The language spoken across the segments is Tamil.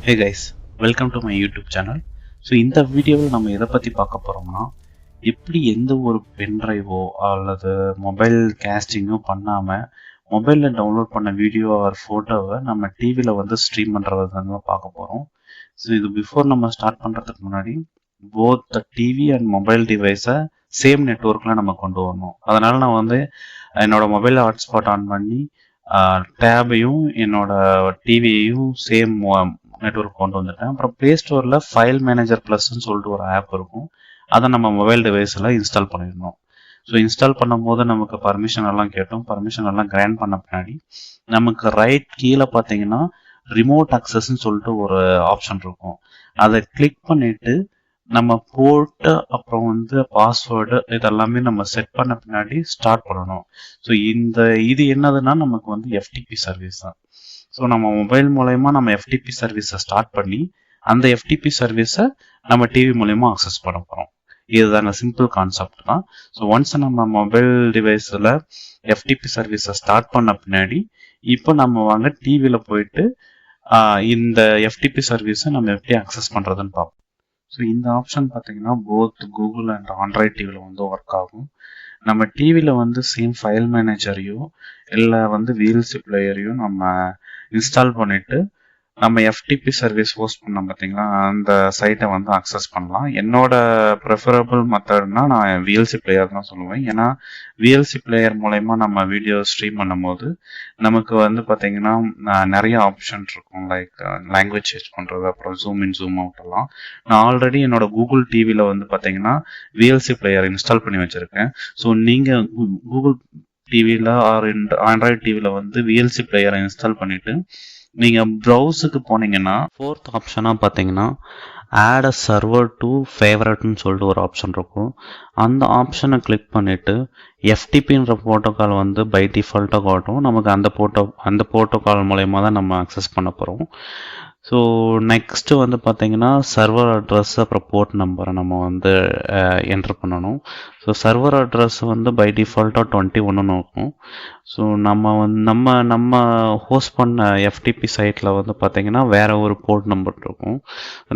Hey guys, welcome to my YouTube channel. So இந்த வீடியோவில் நம்ம எதை பற்றி பார்க்க போகிறோம்னா, எப்படி எந்த ஒரு பென்ட்ரைவோ அல்லது மொபைல் கேஸ்டிங்கோ பண்ணாமல் மொபைலில் டவுன்லோட் பண்ண வீடியோ ஆர் ஃபோட்டோவை நம்ம டிவியில் வந்து ஸ்ட்ரீம் பண்ணுறது தான் பார்க்க போகிறோம். ஸோ இது பிஃபோர் நம்ம ஸ்டார்ட் பண்ணுறதுக்கு முன்னாடி both the TV and mobile டிவைஸை சேம் நெட்ஒர்க்கில் நம்ம கொண்டு வரணும். அதனால் நான் வந்து என்னோட மொபைல் ஹாட்ஸ்பாட் ஆன் பண்ணி டேபையும் என்னோட டிவியையும் சேம் நெட்ஒர்க் கொண்டு வந்துட்டேன். அப்புறம் ப்ளே ஸ்டோரில் ஃபைல் மேனேஜர் ப்ளஸ்ன்னு சொல்லிட்டு ஒரு ஆப் இருக்கும். அதை நம்ம மொபைல் டிவைஸில் இன்ஸ்டால் பண்ணிடணும். ஸோ இன்ஸ்டால் பண்ணும்போது நமக்கு பர்மிஷன் எல்லாம் கேட்டோம். பர்மிஷன் எல்லாம் கிராண்ட் பண்ண பின்னாடி நமக்கு ரைட் கீழே பார்த்தீங்கன்னா ரிமோட் அக்சஸ்ன்னு சொல்லிட்டு ஒரு ஆப்ஷன் இருக்கும். அதை கிளிக் பண்ணிட்டு நம்ம போட்டு அப்புறம் வந்து பாஸ்வேர்டு இதெல்லாமே நம்ம செட் பண்ண பின்னாடி ஸ்டார்ட் பண்ணணும். ஸோ இது என்னதுன்னா நமக்கு வந்து எஃப்டிபி சர்வீஸ் தான். ஸோ நம்ம மொபைல் மூலயமா நம்ம எஃப்டிபி சர்வீஸை ஸ்டார்ட் பண்ணி அந்த எஃப்டிபி சர்வீஸை நம்ம டிவி மூலயமா அக்சஸ் பண்ண போகிறோம். இதுதான சிம்பிள் கான்செப்ட் தான். ஸோ ஒன்ஸ் நம்ம மொபைல் டிவைஸில் எஃப்டிபி சர்வீஸை ஸ்டார்ட் பண்ண பின்னாடி இப்போ நம்ம வாங்க டிவியில் போயிட்டு இந்த எஃப்டிபி சர்வீஸை நம்ம எப்படி அக்சஸ் பண்ணுறதுன்னு பார்ப்போம். ஸோ இந்த ஆப்ஷன் பார்த்தீங்கன்னா போத் கூகுள் அண்ட் ஆண்ட்ராய்ட் டிவியில் வந்து ஒர்க் ஆகும். நம்ம டிவியில் வந்து சேம் ஃபைல் மேனேஜரையும் இல்லை வந்து விஎல்சி பிளேயரையும் நம்ம இன்ஸ்டால் பண்ணிவிட்டு நம்ம எஃப்டிபி சர்வீஸ் ஹோஸ்ட் பண்ணோம் பார்த்தீங்களா, அந்த சைட்டை வந்து அக்சஸ் பண்ணலாம். என்னோட ப்ரிஃபரபிள் மெத்தட்னா நான் விஎல்சி பிளேயர் தான் சொல்லுவேன். ஏன்னா விஎல்சி பிளேயர் மூலயமா நம்ம வீடியோ ஸ்ட்ரீம் பண்ணும்போது நமக்கு வந்து பார்த்தீங்கன்னா நிறைய ஆப்ஷன் இருக்கும். லைக் லாங்குவேஜ் சேஞ்ச் பண்ணுறது, அப்புறம் ஜூம் இன் ஜூம் அவுட் எல்லாம். நான் ஆல்ரெடி என்னோட கூகுள் டிவியில் வந்து பார்த்தீங்கன்னா விஎல்சி பிளேயர் இன்ஸ்டால் பண்ணி வச்சுருக்கேன். ஸோ நீங்கள் கூகுள் டிவியில் ஆர் ஆண்ட்ராய்ட் டிவியில் வந்து விஎல்சி பிளேயரை இன்ஸ்டால் பண்ணிவிட்டு நீங்கள் ப்ரௌஸுக்கு போனீங்கன்னா ஃபோர்த் ஆப்ஷனாக பார்த்தீங்கன்னா ஆட் அ சர்வர் டு ஃபேவரட்னு சொல்லிட்டு ஒரு ஆப்ஷன் இருக்கும். அந்த ஆப்ஷனை கிளிக் பண்ணிவிட்டு எஃப்டிபின்ற ப்ரோட்டோக்கால் வந்து பை டிஃபால்ட்டாக காட்டும். நமக்கு அந்த ப்ரோட்டோக்கால் மூலயமா தான் நம்ம அக்சஸ் பண்ண போகிறோம். ஸோ நெக்ஸ்ட்டு வந்து பார்த்தீங்கன்னா சர்வர் அட்ரஸ் அப்புறம் போர்ட் நம்பரை நம்ம வந்து என்ட்ரு பண்ணணும். ஸோ சர்வர் அட்ரஸ் வந்து பை டிஃபால்ட்டாக 21 இருக்கும். ஸோ நம்ம ஹோஸ்ட் பண்ண எஃப்டிபி சைட்டில் வந்து பார்த்தீங்கன்னா வேறு ஒரு போர்ட் நம்பர் இருக்கும்.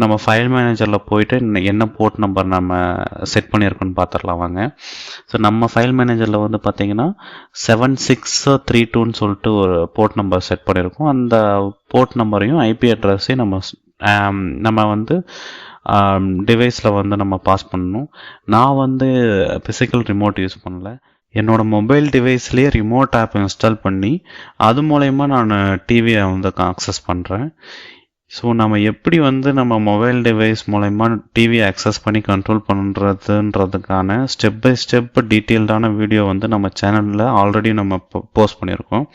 நம்ம ஃபைல் மேனேஜரில் போயிட்டு என்ன போர்ட் நம்பர் நம்ம செட் பண்ணியிருக்கோன்னு பார்த்துடலாம் வாங்க. ஸோ நம்ம ஃபைல் மேனேஜரில் வந்து பார்த்தீங்கன்னா 7632ன்னு சொல்லிட்டு ஒரு போர்ட் நம்பர் செட் பண்ணியிருக்கோம். அந்த போர்ட் நம்பரையும் ஐபி அட்ரஸையும் நம்ம வந்து டிவைஸில் வந்து நம்ம பாஸ் பண்ணணும். நான் வந்து ஃபிசிக்கல் ரிமோட் யூஸ் பண்ணல. என்னோடய மொபைல் டிவைஸ்லேயே ரிமோட் ஆப் இன்ஸ்டால் பண்ணி அது மூலயமா நான் டிவியை வந்து அக்சஸ் பண்ணுறேன். ஸோ நம்ம எப்படி வந்து நம்ம மொபைல் டிவைஸ் மூலயமா டிவியை அக்சஸ் பண்ணி கண்ட்ரோல் பண்ணுறதுன்றதுக்கான ஸ்டெப் பை ஸ்டெப் டீட்டெயில்டான வீடியோ வந்து நம்ம சேனலில் ஆல்ரெடி நம்ம போஸ்ட் பண்ணியிருக்கோம்.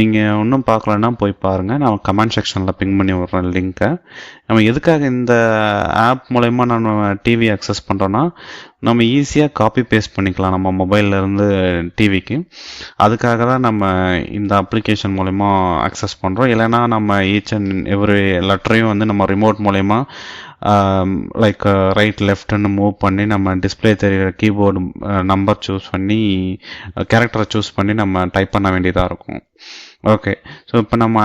நீங்கள் இன்னும் பார்க்கலன்னா போய் பாருங்கள். நான் கமெண்ட் செக்ஷனில் பிங் பண்ணி விட்றேன் லிங்க்கை. நம்ம எதுக்காக இந்த ஆப் மூலயமா நம்ம டிவி அக்சஸ் பண்ணுறோன்னா நம்ம ஈஸியாக காப்பி பேஸ்ட் பண்ணிக்கலாம் நம்ம மொபைல்லேருந்து டிவிக்கு. அதுக்காக தான் நம்ம இந்த அப்ளிகேஷன் மூலயமா அக்சஸ் பண்ணுறோம். இல்லைனா நம்ம ஈச் அண்ட் எவ்ரி லெட்டரையும் வந்து நம்ம ரிமோட் மூலயமா லைக் ரைட் லெஃப்ட்னு மூவ் பண்ணி நம்ம டிஸ்பிளே தெரிகிற கீபோர்டு நம்பர் சூஸ் பண்ணி கேரக்டரை சூஸ் பண்ணி நம்ம டைப் பண்ண வேண்டியதாக இருக்கும். ஓகே, ஸோ இப்போ நம்ம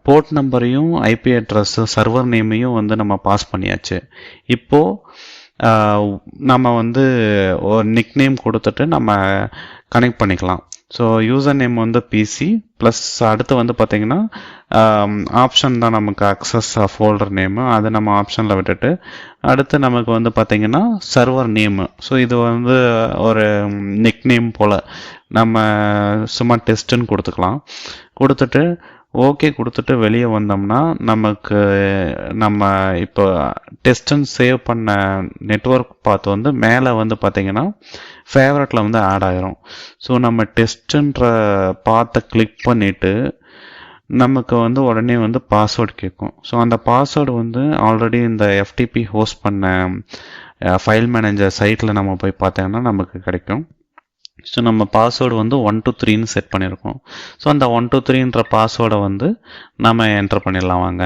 போர்ட் நம்பரையும் ஐபி அட்ரஸ் சர்வர் நேமையும் வந்து நம்ம பாஸ் பண்ணியாச்சு. இப்போது நம்ம வந்து ஒரு நிக் நேம் கொடுத்துட்டு நம்ம கனெக்ட் பண்ணிக்கலாம். ஸோ யூசர் நேம் வந்து பிசி ப்ளஸ் அடுத்து வந்து பார்த்திங்கன்னா ஆப்ஷன் தான் நமக்கு அக்சஸ் ஃபோல்டர் நேமு, அதை நம்ம ஆப்ஷனில் விட்டுட்டு அடுத்து நமக்கு வந்து பார்த்திங்கன்னா சர்வர் நேமு. ஸோ இது வந்து ஒரு நிக் நேம் போல் நம்ம சும்மா டெஸ்ட்டுன்னு கொடுத்துக்கலாம். கொடுத்துட்டு ஓகே கொடுத்துட்டு வெளியே வந்தோம்னா நமக்கு நம்ம இப்போ டெஸ்ட்டுன்னு சேவ் பண்ண நெட்ஒர்க் பார்த்து வந்து மேலே வந்து பார்த்திங்கன்னா ஃபேவரட்டில் வந்து ஆட் ஆகிரும். ஸோ நம்ம டெஸ்ட்டுன்ற பார்த்தை கிளிக் பண்ணிவிட்டு நமக்கு வந்து உடனே வந்து பாஸ்வேர்டு கேட்கும். ஸோ அந்த பாஸ்வேர்டு வந்து ஆல்ரெடி இந்த எஃப்டிபி ஹோஸ்ட் பண்ண ஃபைல் மேனேஜர் சைட்டில் நம்ம போய் பார்த்தோம்னா நமக்கு கிடைக்கும். ஸோ நம்ம பாஸ்வேர்டு வந்து 1 to 3ன்னு செட் பண்ணியிருக்கோம். ஸோ அந்த 1 to 3ன்ற பாஸ்வேர்டை வந்து நம்ம என்டர் பண்ணிடலாம் வாங்க.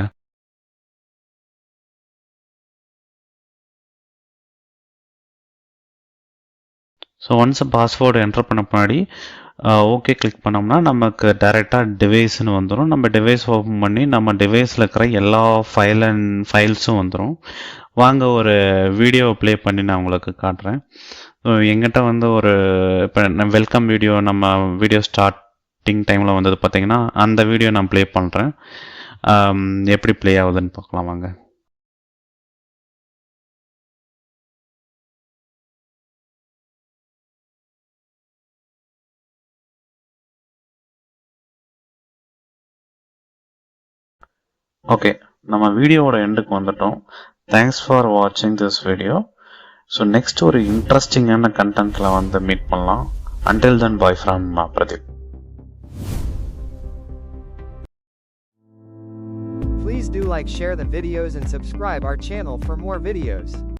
ஸோ ஒன்ஸ் பாஸ்வேர்டு என்டர் பண்ண முன்னாடி ஓகே கிளிக் பண்ணோம்னா நமக்கு டைரெக்டாக டிவைஸ்னு வந்துடும். நம்ம டிவைஸ் ஓப்பன் பண்ணி நம்ம டிவைஸில் இருக்கிற எல்லா ஃபைல்ஸும் வந்துடும். வாங்க ஒரு வீடியோவை ப்ளே பண்ணி நான் உங்களுக்கு காட்டுறேன். எங்கிட்ட வந்து ஒரு இப்போ வெல்கம் வீடியோ நம்ம வீடியோ ஸ்டார்டிங் டைமில் வந்தது பார்த்தீங்கன்னா அந்த வீடியோ நான் ப்ளே பண்ணுறேன். எப்படி ப்ளே ஆகுதுன்னு பார்க்கலாம் வாங்க. ஓகே, நம்ம வீடியோவோட எண்டுக்கு வந்துட்டோம். தேங்க்ஸ் ஃபார் வாட்சிங் திஸ் வீடியோ. ஸோ நெக்ஸ்ட் ஒரு இன்ட்ரெஸ்டிங்கான கண்டென்ட்டில் வந்து மீட் பண்ணலாம். Until then, bye from Pradeep. Please do like, share the videos and subscribe our channel for more videos.